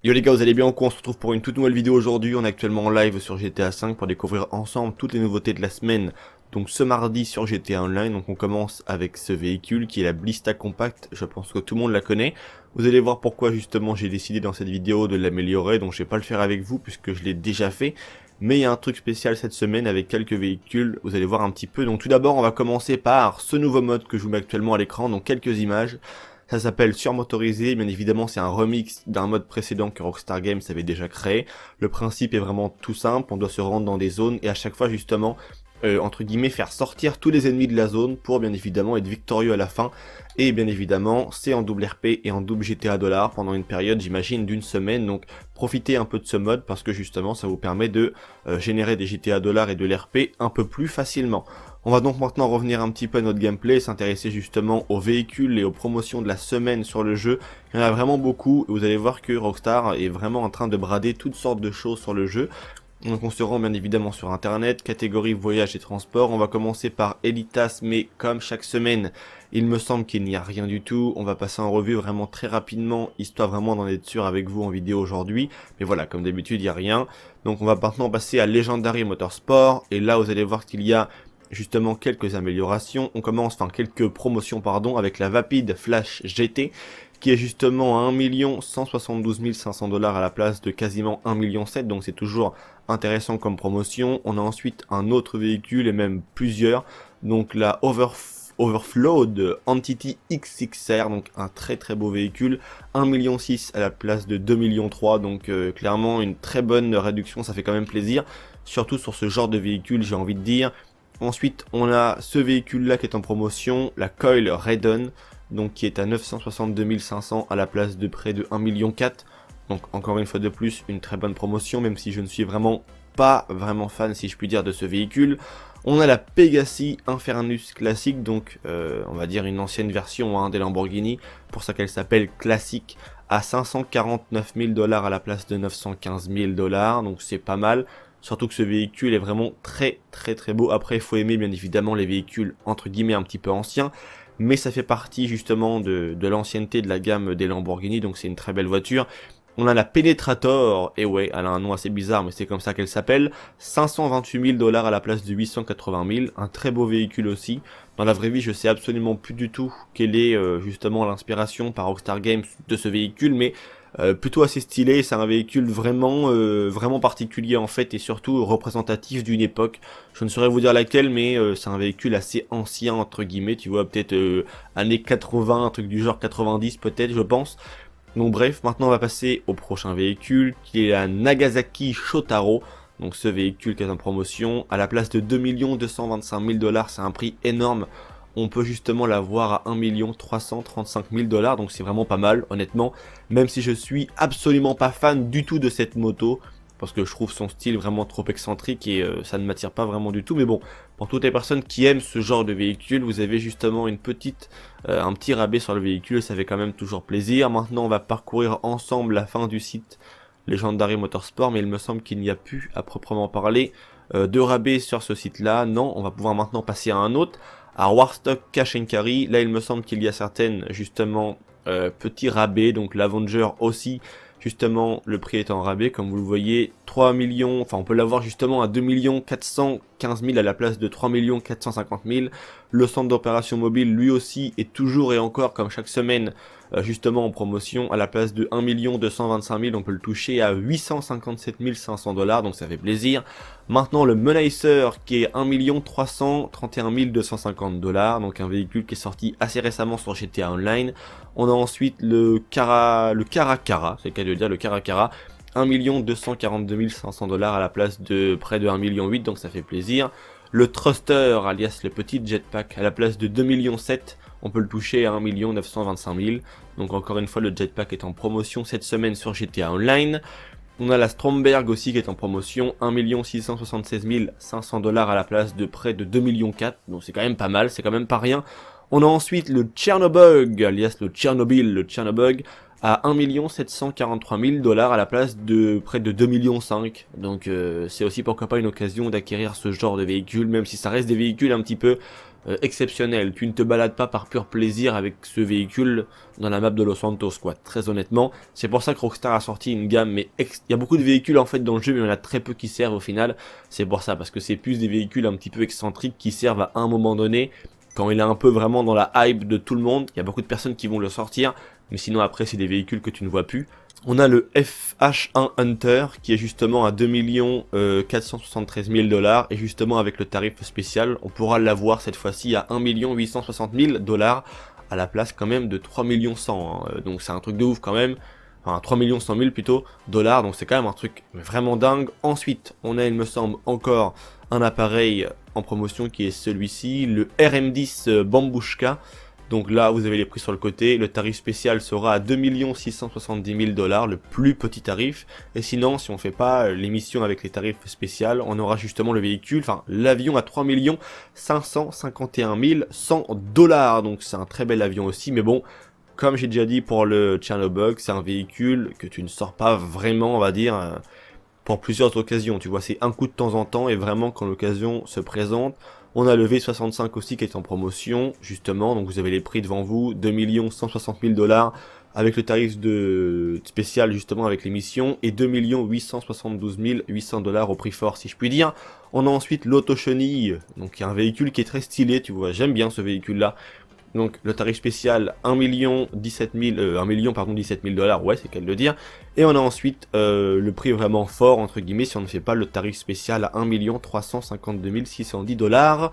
Yo les gars, vous allez bien ou quoi? On se retrouve pour une toute nouvelle vidéo aujourd'hui. On est actuellement en live sur GTA V pour découvrir ensemble toutes les nouveautés de la semaine. Donc ce mardi sur GTA Online, donc on commence avec ce véhicule qui est la Blista Compact. Je pense que tout le monde la connaît. Vous allez voir pourquoi justement j'ai décidé dans cette vidéo de l'améliorer. Donc je vais pas le faire avec vous puisque je l'ai déjà fait. Mais il y a un truc spécial cette semaine avec quelques véhicules. Vous allez voir un petit peu. Donc tout d'abord on va commencer par ce nouveau mode que je vous mets actuellement à l'écran. Donc quelques images. Ça s'appelle Surmotorisé, bien évidemment c'est un remix d'un mode précédent que Rockstar Games avait déjà créé. Le principe est vraiment tout simple, on doit se rendre dans des zones et à chaque fois justement, entre guillemets, faire sortir tous les ennemis de la zone pour bien évidemment être victorieux à la fin. Et bien évidemment c'est en double RP et en double GTA $ pendant une période j'imagine d'une semaine. Donc profitez un peu de ce mode parce que justement ça vous permet de générer des GTA $ et de l'RP un peu plus facilement. On va donc maintenant revenir un petit peu à notre gameplay, s'intéresser justement aux véhicules et aux promotions de la semaine sur le jeu. Il y en a vraiment beaucoup et vous allez voir que Rockstar est vraiment en train de brader toutes sortes de choses sur le jeu. Donc on se rend bien évidemment sur internet, catégorie voyage et transport. On va commencer par Elitas, mais comme chaque semaine, il me semble qu'il n'y a rien du tout. On va passer en revue vraiment très rapidement, histoire vraiment d'en être sûr avec vous en vidéo aujourd'hui. Mais voilà, comme d'habitude, il n'y a rien. Donc on va maintenant passer à Legendary Motorsport. Et là, vous allez voir qu'il y a justement quelques améliorations. On commence, enfin quelques promotions pardon, avec la Vapid Flash GT qui est justement à 1 172 500 $ à la place de quasiment 1,7 million, donc c'est toujours intéressant comme promotion. On a ensuite un autre véhicule et même plusieurs, donc la Overflow de Entity XXR, donc un très très beau véhicule, 1,6 million à la place de 2,3 millions, donc clairement une très bonne réduction, ça fait quand même plaisir, surtout sur ce genre de véhicule j'ai envie de dire. Ensuite, on a ce véhicule-là qui est en promotion, la Coil Raiden, donc qui est à 962 500 à la place de près de 1,4 million. Donc encore une fois de plus, une très bonne promotion, même si je ne suis vraiment pas vraiment fan, si je puis dire, de ce véhicule. On a la Pegasi Infernus classique, donc on va dire une ancienne version hein, des Lamborghini, pour ça qu'elle s'appelle classique, à 549 000 $ à la place de 915 000 $, donc c'est pas mal. Surtout que ce véhicule est vraiment très beau. Après il faut aimer bien évidemment les véhicules entre guillemets un petit peu anciens, mais ça fait partie justement de l'ancienneté de la gamme des Lamborghini, donc c'est une très belle voiture. On a la Penetrator, et ouais, elle a un nom assez bizarre, mais c'est comme ça qu'elle s'appelle. 528 000 $ à la place de 880 000, un très beau véhicule aussi. Dans la vraie vie, je sais absolument plus du tout quelle est justement l'inspiration par Rockstar Games de ce véhicule, mais plutôt assez stylé. C'est un véhicule vraiment particulier en fait, et surtout représentatif d'une époque. Je ne saurais vous dire laquelle, mais c'est un véhicule assez ancien entre guillemets, tu vois, peut-être années 80, un truc du genre 90 peut-être, je pense. Donc bref, maintenant on va passer au prochain véhicule qui est la Nagasaki Shotaro. Donc ce véhicule qui est en promotion à la place de 2 225 000 $, c'est un prix énorme. On peut justement l'avoir à 1 335 000 $, donc c'est vraiment pas mal honnêtement. Même si je suis absolument pas fan du tout de cette moto, parce que je trouve son style vraiment trop excentrique et ça ne m'attire pas vraiment du tout. Mais bon, pour toutes les personnes qui aiment ce genre de véhicule, vous avez justement un petit rabais sur le véhicule, ça fait quand même toujours plaisir. Maintenant on va parcourir ensemble la fin du site Legendary Motorsport, mais il me semble qu'il n'y a plus à proprement parler de rabais sur ce site là. Non, on va pouvoir maintenant passer à un autre, à Warstock Cash and Carry. Là il me semble qu'il y a certaines justement petits rabais, donc l'Avenger aussi. Justement, le prix est en rabais, comme vous le voyez, 3 millions, enfin on peut l'avoir justement à 2 415 000 à la place de 3 450 000. Le centre d'opération mobile, lui aussi, est toujours et encore, comme chaque semaine, justement en promotion, à la place de 1 225 000, on peut le toucher à 857 500 $, donc ça fait plaisir. Maintenant, le Menacer, qui est 1 331 250 $, donc un véhicule qui est sorti assez récemment sur GTA Online. On a ensuite le Caracara, c'est le cas de dire, le Caracara, 1 242 500 $ à la place de près de 1,8 million, donc ça fait plaisir. Le Thruster, alias le petit jetpack, à la place de 2,7 millions, on peut le toucher à 1 925 000. Donc encore une fois, le jetpack est en promotion cette semaine sur GTA Online. On a la Stromberg aussi qui est en promotion, 1 676 500 $ à la place de près de 2,4 millions, donc c'est quand même pas mal, c'est quand même pas rien. On a ensuite le Chernobog, alias le Chernobog, à 1 743 000 $ à la place de près de 2,5 millions. Donc c'est aussi pourquoi pas une occasion d'acquérir ce genre de véhicule, même si ça reste des véhicules un petit peu exceptionnel. Tu ne te balades pas par pur plaisir avec ce véhicule dans la map de Los Santos, quoi. Très honnêtement, c'est pour ça que Rockstar a sorti une gamme, mais il y a beaucoup de véhicules en fait dans le jeu, mais il y en a très peu qui servent au final. C'est pour ça, parce que c'est plus des véhicules un petit peu excentriques qui servent à un moment donné, quand il est un peu vraiment dans la hype de tout le monde. Il y a beaucoup de personnes qui vont le sortir, mais sinon après c'est des véhicules que tu ne vois plus. On a le FH1 Hunter qui est justement à 2 473 000 $, et justement avec le tarif spécial on pourra l'avoir cette fois-ci à 1 860 000 $, à la place quand même de 3 100 000 $, hein. Donc c'est un truc de ouf quand même, enfin 3 100 000 plutôt dollars, donc c'est quand même un truc vraiment dingue. Ensuite on a, il me semble, encore un appareil en promotion qui est celui-ci, le RM10 Bambushka. Donc là, vous avez les prix sur le côté. Le tarif spécial sera à 2 670 000 $, le plus petit tarif. Et sinon, si on fait pas l'émission avec les tarifs spéciaux, on aura justement le véhicule, enfin l'avion à 3 551 100 $. Donc c'est un très bel avion aussi. Mais bon, comme j'ai déjà dit pour le Chernobog, c'est un véhicule que tu ne sors pas vraiment, on va dire, pour plusieurs occasions. Tu vois, c'est un coup de temps en temps et vraiment quand l'occasion se présente. On a le V65 aussi qui est en promotion, justement, donc vous avez les prix devant vous, 2 160 000 $, avec le tarif de spécial justement avec l'émission, et 2 872 800 $ au prix fort si je puis dire. On a ensuite l'Auto Chenille, donc il y a un véhicule qui est très stylé, tu vois, j'aime bien ce véhicule là. Donc le tarif spécial 1 17 000 $, ouais c'est qu'à le dire. Et on a ensuite le prix vraiment fort entre guillemets si on ne fait pas le tarif spécial à 1 352 610 $.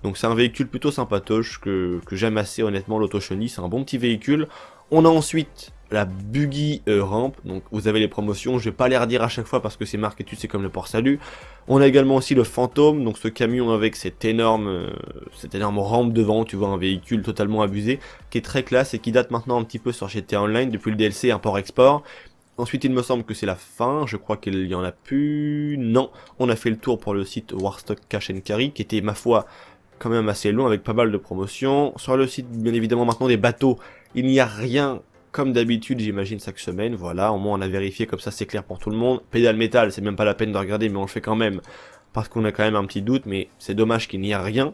Donc c'est un véhicule plutôt sympatoche que j'aime assez honnêtement, l'Auto Chenille, c'est un bon petit véhicule. On a ensuite la Buggy Ramp, donc vous avez les promotions, je vais pas les redire à chaque fois parce que c'est marqué dessus, c'est comme le port salut. On a également aussi le Phantom, donc ce camion avec cette énorme rampe devant, tu vois, un véhicule totalement abusé, qui est très classe et qui date maintenant un petit peu sur GTA Online depuis le DLC import-export. Ensuite il me semble que c'est la fin, je crois qu'il y en a plus, non, on a fait le tour pour le site Warstock Cash & Carry, qui était ma foi quand même assez long avec pas mal de promotions. Sur le site bien évidemment maintenant des bateaux, il n'y a rien comme d'habitude, j'imagine, chaque semaine. Voilà, au moins on a vérifié, comme ça c'est clair pour tout le monde. Pédale métal, c'est même pas la peine de regarder, mais on le fait quand même, parce qu'on a quand même un petit doute, mais c'est dommage qu'il n'y ait rien.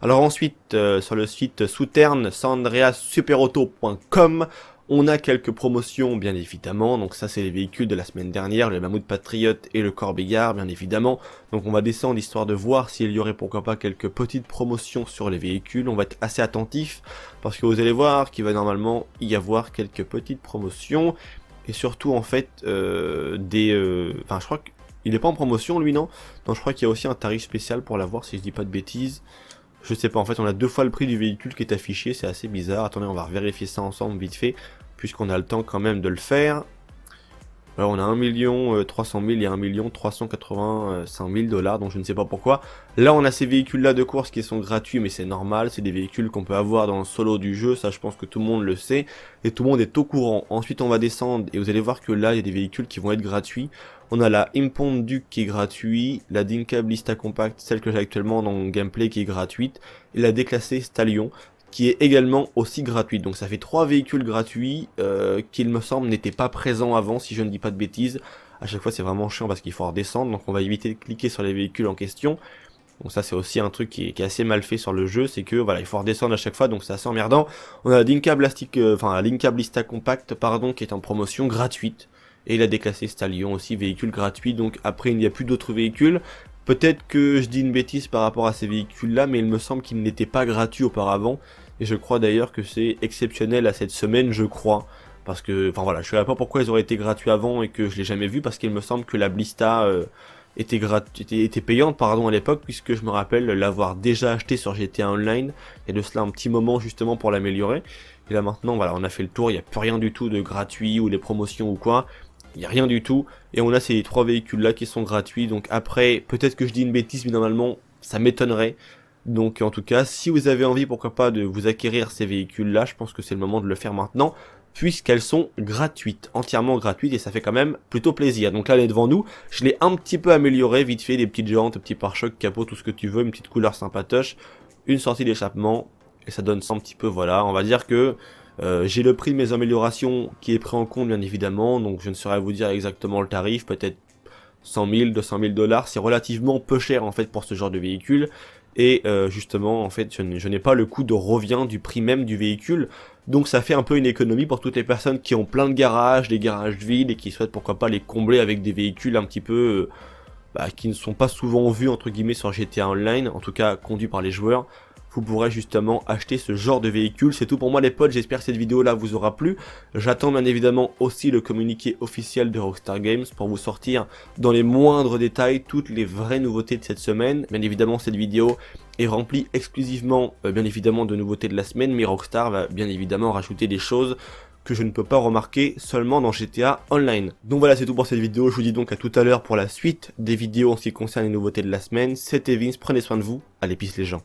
Alors ensuite, sur le site Souterrain, sanandreassuperauto.com, on a quelques promotions, bien évidemment. Donc ça, c'est les véhicules de la semaine dernière, le Mammouth Patriot et le Corbillard, bien évidemment. Donc on va descendre histoire de voir s'il y aurait pourquoi pas quelques petites promotions sur les véhicules. On va être assez attentif, parce que vous allez voir qu'il va normalement y avoir quelques petites promotions. Et surtout, en fait, enfin, je crois qu'il n'est pas en promotion, lui, non? Non, je crois qu'il y a aussi un tarif spécial pour l'avoir, si je dis pas de bêtises. Je sais pas, en fait, on a 2 fois le prix du véhicule qui est affiché, c'est assez bizarre. Attendez, on va vérifier ça ensemble vite fait, puisqu'on a le temps quand même de le faire. Alors, on a 1 300 000 et 1 385 000 $, donc je ne sais pas pourquoi. Là, on a ces véhicules-là de course qui sont gratuits, mais c'est normal, c'est des véhicules qu'on peut avoir dans le solo du jeu, ça je pense que tout le monde le sait, et tout le monde est au courant. Ensuite, on va descendre, et vous allez voir que là, il y a des véhicules qui vont être gratuits. On a la Impound Duke qui est gratuite, la Dinka Blista Compact, celle que j'ai actuellement dans le gameplay qui est gratuite, et la déclassée Stallion, qui est également aussi gratuite. Donc ça fait 3 véhicules gratuits qui, il me semble, n'étaient pas présents avant, si je ne dis pas de bêtises. À chaque fois c'est vraiment chiant parce qu'il faut redescendre, donc on va éviter de cliquer sur les véhicules en question. Donc ça c'est aussi un truc qui est assez mal fait sur le jeu, c'est que voilà, il faut redescendre à chaque fois, donc c'est assez emmerdant. On a la Dinka Blista Compact, pardon, qui est en promotion gratuite. Et la déclassée Stallion aussi, véhicule gratuit. Donc après il n'y a plus d'autres véhicules. Peut-être que je dis une bêtise par rapport à ces véhicules là, mais il me semble qu'ils n'étaient pas gratuits auparavant. Et je crois d'ailleurs que c'est exceptionnel à cette semaine, je crois. Parce que, enfin voilà, je ne sais pas pourquoi ils auraient été gratuits avant et que je l'ai jamais vu, parce qu'il me semble que la Blista était payante pardon, à l'époque, puisque je me rappelle l'avoir déjà acheté sur GTA Online, et de cela un petit moment justement pour l'améliorer. Et là maintenant, voilà, on a fait le tour, il n'y a plus rien du tout de gratuit ou des promotions ou quoi. Il n'y a rien du tout, et on a ces 3 véhicules là qui sont gratuits, donc après, peut-être que je dis une bêtise, mais normalement, ça m'étonnerait. Donc en tout cas, si vous avez envie, pourquoi pas, de vous acquérir ces véhicules là, je pense que c'est le moment de le faire maintenant, puisqu'elles sont gratuites, entièrement gratuites, et ça fait quand même plutôt plaisir. Donc là, elle est devant nous, je l'ai un petit peu amélioré, vite fait, des petites jantes, petits pare-chocs, capot, tout ce que tu veux, une petite couleur sympatoche, une sortie d'échappement, et ça donne ça un petit peu, voilà, on va dire que j'ai le prix de mes améliorations qui est pris en compte bien évidemment, donc je ne saurais vous dire exactement le tarif, peut-être 100 000, 200 000 $, c'est relativement peu cher en fait pour ce genre de véhicule, et justement en fait je n'ai pas le coût de revient du prix même du véhicule, donc ça fait un peu une économie pour toutes les personnes qui ont plein de garages, des garages vides et qui souhaitent pourquoi pas les combler avec des véhicules un petit peu qui ne sont pas souvent vus entre guillemets sur GTA Online, en tout cas conduits par les joueurs. Vous pourrez justement acheter ce genre de véhicule. C'est tout pour moi les potes, j'espère que cette vidéo là vous aura plu. J'attends bien évidemment aussi le communiqué officiel de Rockstar Games pour vous sortir dans les moindres détails toutes les vraies nouveautés de cette semaine. Bien évidemment cette vidéo est remplie exclusivement bien évidemment de nouveautés de la semaine, mais Rockstar va bien évidemment rajouter des choses que je ne peux pas remarquer seulement dans GTA Online. Donc voilà, c'est tout pour cette vidéo, je vous dis donc à tout à l'heure pour la suite des vidéos en ce qui concerne les nouveautés de la semaine. C'était Vince, prenez soin de vous, allez peace les gens.